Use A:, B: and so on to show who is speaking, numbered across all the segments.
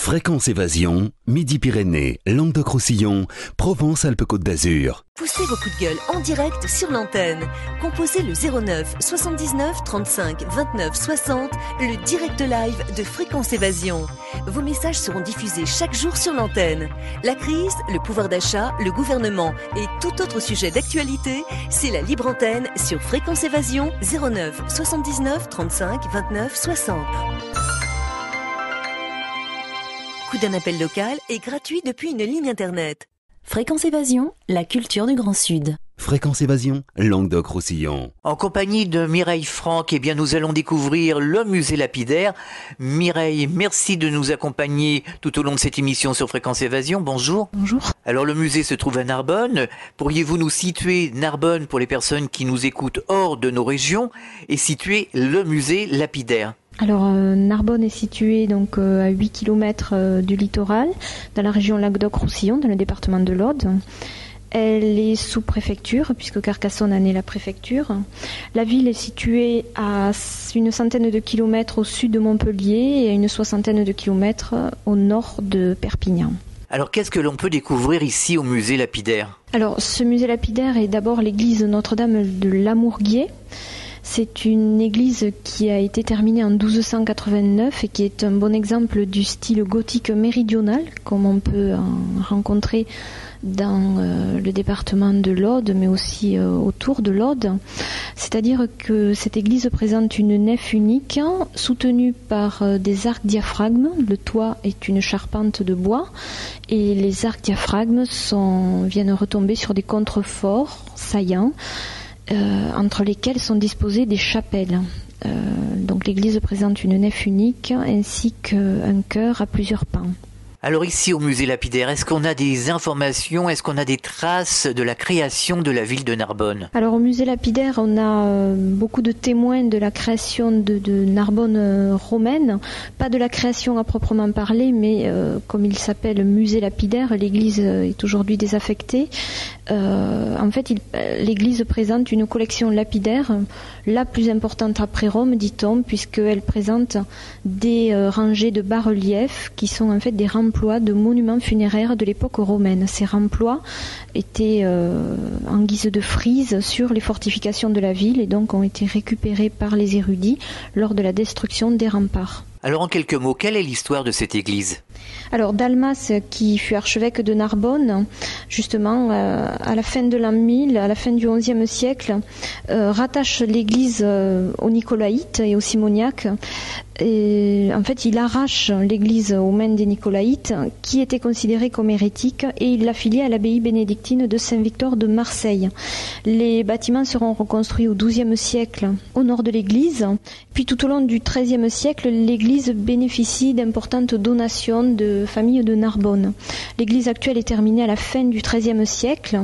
A: Fréquence Évasion, Midi-Pyrénées, Languedoc-Roussillon, Provence-Alpes-Côte d'Azur.
B: Poussez vos coups de gueule en direct sur l'antenne. Composez le 09 79 35 29 60, le direct live de Fréquence Évasion. Vos messages seront diffusés chaque jour sur l'antenne. La crise, le pouvoir d'achat, le gouvernement et tout autre sujet d'actualité, c'est la libre antenne sur Fréquence Évasion 09 79 35 29 60. Coup d'un appel local est gratuit depuis une ligne internet.
C: Fréquence Évasion, la culture du Grand Sud.
A: Fréquence Évasion, Languedoc-Roussillon.
D: En compagnie de Mireille Franck, nous allons découvrir le musée lapidaire. Mireille, merci de nous accompagner tout au long de cette émission sur Fréquence Évasion. Bonjour.
C: Bonjour.
D: Alors le musée se trouve à Narbonne. Pourriez-vous nous situer Narbonne pour les personnes qui nous écoutent hors de nos régions et situer le musée lapidaire?
E: Alors Narbonne est située donc à 8 km du littoral, dans la région Languedoc-Roussillon, dans le département de l'Aude. Elle est sous préfecture, puisque Carcassonne en est la préfecture. La ville est située à une centaine de kilomètres au sud de Montpellier et à une soixantaine de kilomètres au nord de Perpignan.
D: Alors qu'est-ce que l'on peut découvrir ici au musée lapidaire?
E: Alors ce musée lapidaire est d'abord l'église Notre-Dame de Lamourguier. C'est une église qui a été terminée en 1289 et qui est un bon exemple du style gothique méridional, comme on peut en rencontrer dans le département de l'Aude, mais aussi autour de l'Aude. C'est-à-dire que cette église présente une nef unique, soutenue par des arcs diaphragmes. Le toit est une charpente de bois et les arcs diaphragmes viennent retomber sur des contreforts saillants, entre lesquels sont disposées des chapelles. Donc l'église présente une nef unique ainsi qu'un chœur à plusieurs pans.
D: Alors ici au musée lapidaire, est-ce qu'on a des informations, est-ce qu'on a des traces de la création de la ville de Narbonne?
E: Alors au musée lapidaire, on a beaucoup de témoins de la création de Narbonne romaine, pas de la création à proprement parler, mais comme il s'appelle musée lapidaire, l'église est aujourd'hui désaffectée. En fait, l'église présente une collection lapidaire, la plus importante après Rome, dit-on, puisqu'elle présente des rangées de bas-reliefs qui sont en fait des remplois de monuments funéraires de l'époque romaine. Ces remplois étaient en guise de frise sur les fortifications de la ville et donc ont été récupérés par les érudits lors de la destruction des remparts.
D: Alors en quelques mots, quelle est l'histoire de cette église?
E: Alors Dalmas, qui fut archevêque de Narbonne, justement à la fin de l'an 1000, à la fin du XIe siècle, rattache l'église aux Nicolaïtes et aux Simoniaques. Et en fait, il arrache l'église aux mains des Nicolaïtes, qui étaient considérés comme hérétiques, et il l'affilie à l'abbaye bénédictine de Saint-Victor de Marseille. Les bâtiments seront reconstruits au XIIe siècle au nord de l'église. Puis tout au long du XIIIe siècle, l'église bénéficie d'importantes donations de familles de Narbonne. L'église actuelle est terminée à la fin du XIIIe siècle,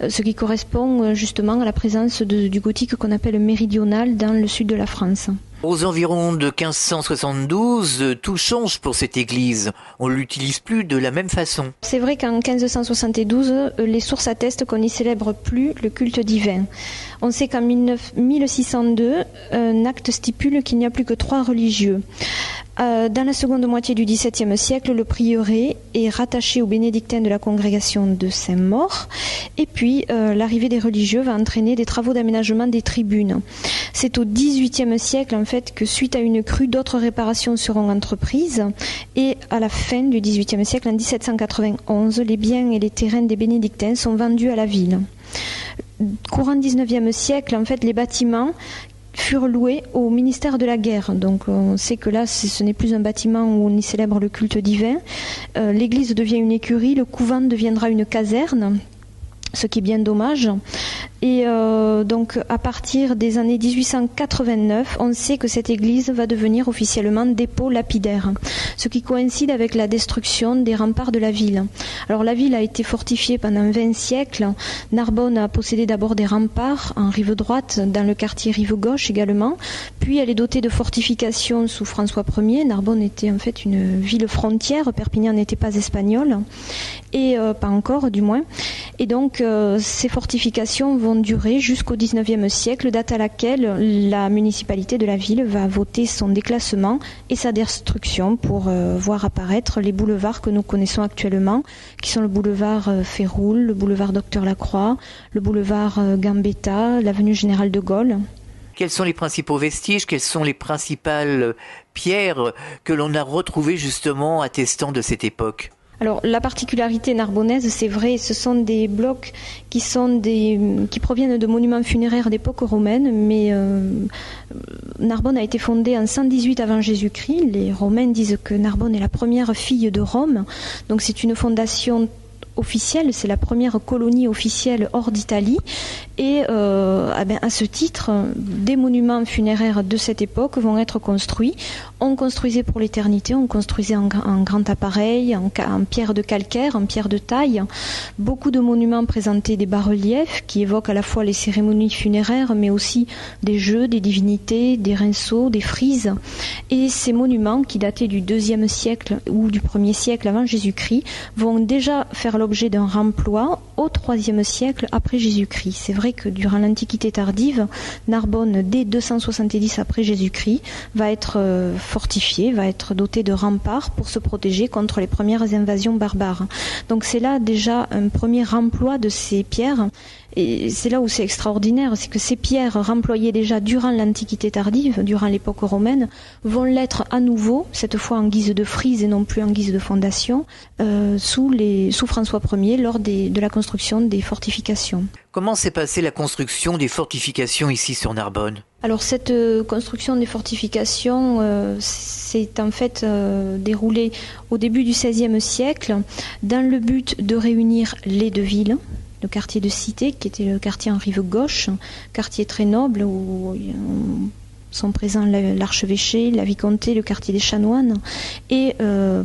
E: ce qui correspond justement à la présence du gothique qu'on appelle méridional dans le sud de la France.
D: Aux environs de 1572, tout change pour cette église. On ne l'utilise plus de la même façon.
E: C'est vrai qu'en 1572, les sources attestent qu'on n'y célèbre plus le culte divin. On sait qu'en 1602, un acte stipule qu'il n'y a plus que 3 religieux. Dans la seconde moitié du XVIIe siècle, le prieuré est rattaché aux bénédictins de la congrégation de Saint-Maur. Et puis, l'arrivée des religieux va entraîner des travaux d'aménagement des tribunes. C'est au XVIIIe siècle, en fait, que suite à une crue, d'autres réparations seront entreprises. Et à la fin du XVIIIe siècle, en 1791, les biens et les terrains des bénédictins sont vendus à la ville. Courant XIXe siècle, en fait, les bâtiments furent loués au ministère de la guerre. Donc on sait que là, ce n'est plus un bâtiment où on y célèbre le culte divin. L'église devient une écurie, le couvent deviendra une caserne, ce qui est bien dommage. Et donc à partir des années 1889, on sait que cette église va devenir officiellement dépôt lapidaire, ce qui coïncide avec la destruction des remparts de la ville. Alors la ville a été fortifiée pendant 20 siècles. Narbonne a possédé d'abord des remparts en rive droite, dans le quartier rive gauche également. Puis elle est dotée de fortifications sous François Ier. Narbonne était en fait une ville frontière, Perpignan n'était pas espagnol, et pas encore du moins. Et donc ces fortifications vont vont durer jusqu'au XIXe siècle, date à laquelle la municipalité de la ville va voter son déclassement et sa destruction pour voir apparaître les boulevards que nous connaissons actuellement, qui sont le boulevard Féroul, le boulevard Docteur Lacroix, le boulevard Gambetta, l'avenue Général de Gaulle.
D: Quels sont les principaux vestiges, quelles sont les principales pierres que l'on a retrouvées justement attestant de cette époque ?
E: Alors la particularité narbonnaise, c'est vrai, ce sont des blocs qui proviennent de monuments funéraires d'époque romaine, mais Narbonne a été fondée en 118 avant Jésus-Christ. Les Romains disent que Narbonne est la première fille de Rome, donc c'est une fondation officielle, c'est la première colonie officielle hors d'Italie et à ce titre, des monuments funéraires de cette époque vont être construits. On construisait pour l'éternité, on construisait en grand appareil, en pierre de calcaire, en pierre de taille. Beaucoup de monuments présentaient des bas-reliefs qui évoquent à la fois les cérémonies funéraires mais aussi des jeux, des divinités, des rinceaux, des frises. Et ces monuments qui dataient du IIe siècle ou du 1er siècle avant Jésus-Christ vont déjà faire l'objet d'un remploi au IIIe siècle après Jésus-Christ. C'est vrai que durant l'Antiquité tardive, Narbonne, dès 270 après Jésus-Christ, va être fortifiée, va être dotée de remparts pour se protéger contre les premières invasions barbares. Donc c'est là déjà un premier remploi de ces pierres. Et c'est là où c'est extraordinaire, c'est que ces pierres remployées déjà durant l'Antiquité tardive, durant l'époque romaine, vont l'être à nouveau, cette fois en guise de frise et non plus en guise de fondation, sous François Ier lors de la construction des fortifications.
D: Comment s'est passée la construction des fortifications ici sur Narbonne ?
E: Alors cette construction des fortifications s'est en fait déroulée au début du XVIe siècle dans le but de réunir les deux villes. Le quartier de Cité, qui était le quartier en rive gauche, quartier très noble où sont présents l'archevêché, la vicomté, le quartier des chanoines, et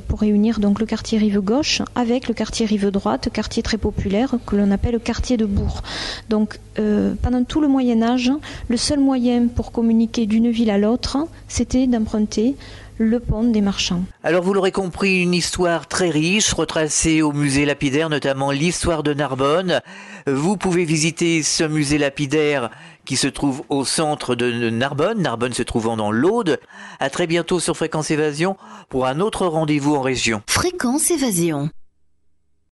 E: pour réunir donc le quartier rive gauche avec le quartier rive droite, quartier très populaire que l'on appelle le quartier de Bourg. Donc pendant tout le Moyen-Âge, le seul moyen pour communiquer d'une ville à l'autre, c'était d'emprunter le pont des marchands.
D: Alors vous l'aurez compris, une histoire très riche, retracée au musée lapidaire, notamment l'histoire de Narbonne. Vous pouvez visiter ce musée lapidaire qui se trouve au centre de Narbonne, Narbonne se trouvant dans l'Aude. À très bientôt sur Fréquence Évasion pour un autre rendez-vous en région.
C: Fréquence Évasion.